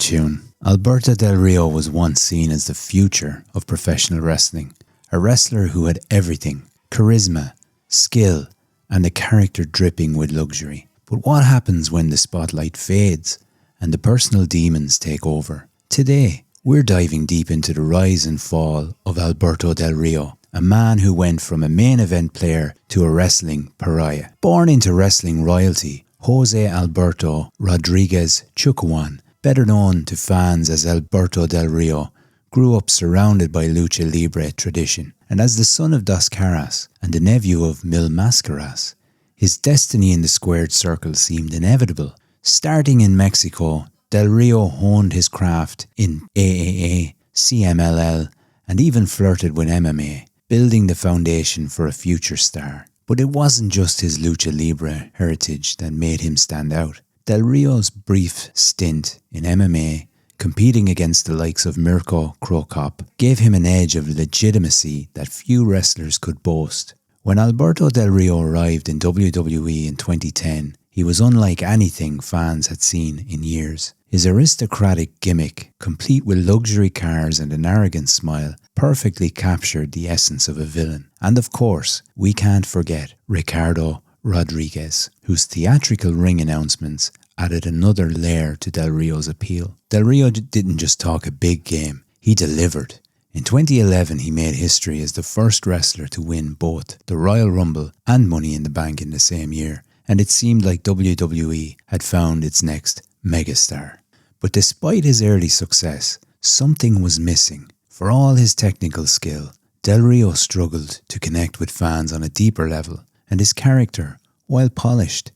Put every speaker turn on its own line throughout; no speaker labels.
tune. Alberto Del Rio was once seen as the future of professional wrestling, a wrestler who had everything: charisma, skill, and a character dripping with luxury. But what happens when the spotlight fades and the personal demons take over? Today, we're diving deep into the rise and fall of Alberto Del Rio, a man who went from a main event player to a wrestling pariah. Born into wrestling royalty, Jose Alberto Rodriguez Chucuan, better known to fans as Alberto Del Rio, grew up surrounded by lucha libre tradition, and as the son of Dos Caras and the nephew of Mil Mascaras, his destiny in the squared circle seemed inevitable. Starting in Mexico, Del Rio honed his craft in AAA, CMLL, and even flirted with MMA, building the foundation for a future star. But it wasn't just his lucha libre heritage that made him stand out. Del Rio's brief stint in MMA, competing against the likes of Mirko Cro Cop, gave him an edge of legitimacy that few wrestlers could boast. When Alberto Del Rio arrived in WWE in 2010, he was unlike anything fans had seen in years. His aristocratic gimmick, complete with luxury cars and an arrogant smile, perfectly captured the essence of a villain. And of course, we can't forget Ricardo Rodriguez, whose theatrical ring announcements added another layer to Del Rio's appeal. Del Rio didn't just talk a big game, he delivered. In 2011, he made history as the first wrestler to win both the Royal Rumble and Money in the Bank in the same year, and it seemed like WWE had found its next Megastar. But despite his early success, something was missing. For all his technical skill, Del Rio struggled to connect with fans on a deeper level, and his character, while polished,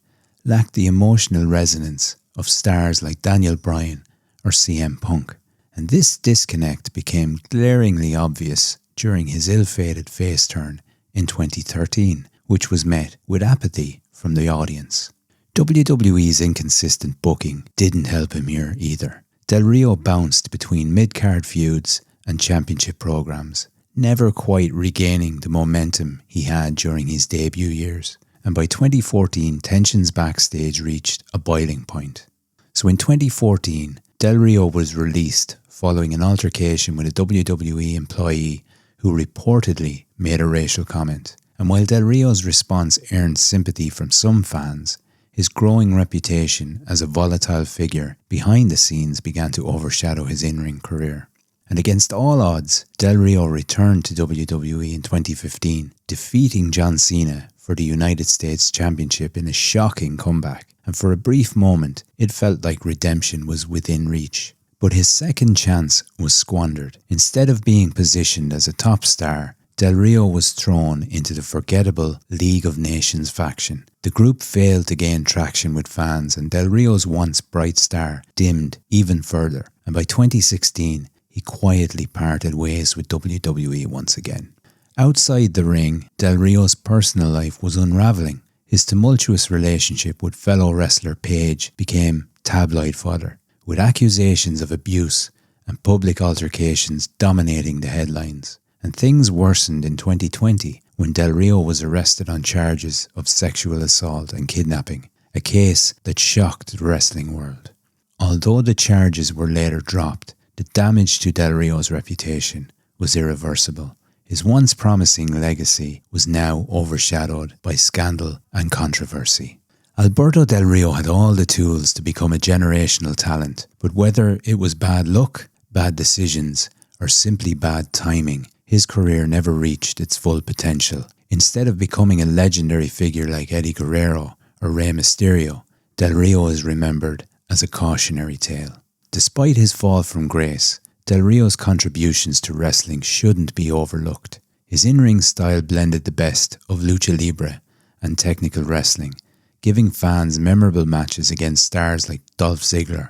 lacked the emotional resonance of stars like Daniel Bryan or CM Punk. And this disconnect became glaringly obvious during his ill-fated face turn in 2013, which was met with apathy from the audience. WWE's inconsistent booking didn't help him here either. Del Rio bounced between mid-card feuds and championship programs, never quite regaining the momentum he had during his debut years. And by 2014, tensions backstage reached a boiling point. So in 2014, Del Rio was released following an altercation with a WWE employee who reportedly made a racial comment. And while Del Rio's response earned sympathy from some fans, his growing reputation as a volatile figure behind the scenes began to overshadow his in-ring career. And against all odds, Del Rio returned to WWE in 2015, defeating John Cena for the United States Championship in a shocking comeback. And for a brief moment, it felt like redemption was within reach. But his second chance was squandered. Instead of being positioned as a top star, Del Rio was thrown into the forgettable League of Nations faction. The group failed to gain traction with fans, and Del Rio's once bright star dimmed even further. And by 2016, he quietly parted ways with WWE once again. Outside the ring, Del Rio's personal life was unraveling. His tumultuous relationship with fellow wrestler Paige became tabloid fodder, with accusations of abuse and public altercations dominating the headlines. And things worsened in 2020 when Del Rio was arrested on charges of sexual assault and kidnapping, a case that shocked the wrestling world. Although the charges were later dropped, the damage to Del Rio's reputation was irreversible. His once promising legacy was now overshadowed by scandal and controversy. Alberto Del Rio had all the tools to become a generational talent, but whether it was bad luck, bad decisions, or simply bad timing, his career never reached its full potential. Instead of becoming a legendary figure like Eddie Guerrero or Rey Mysterio, Del Rio is remembered as a cautionary tale. Despite his fall from grace, Del Rio's contributions to wrestling shouldn't be overlooked. His in-ring style blended the best of lucha libre and technical wrestling, giving fans memorable matches against stars like Dolph Ziggler,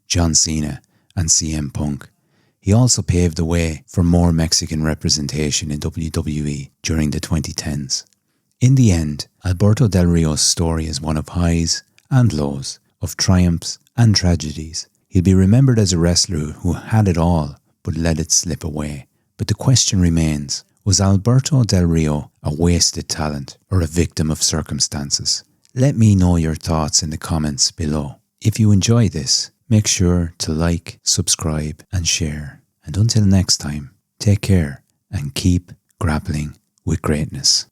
John Cena, and CM Punk. He also paved the way for more Mexican representation in WWE during the 2010s. In the end, Alberto Del Rio's story is one of highs and lows, of triumphs and tragedies. He'll be remembered as a wrestler who had it all but let it slip away. But the question remains, was Alberto Del Rio a wasted talent or a victim of circumstances? Let me know your thoughts in the comments below. If you enjoy this, Make sure to like, subscribe and share. And until next time, take care and keep grappling with greatness.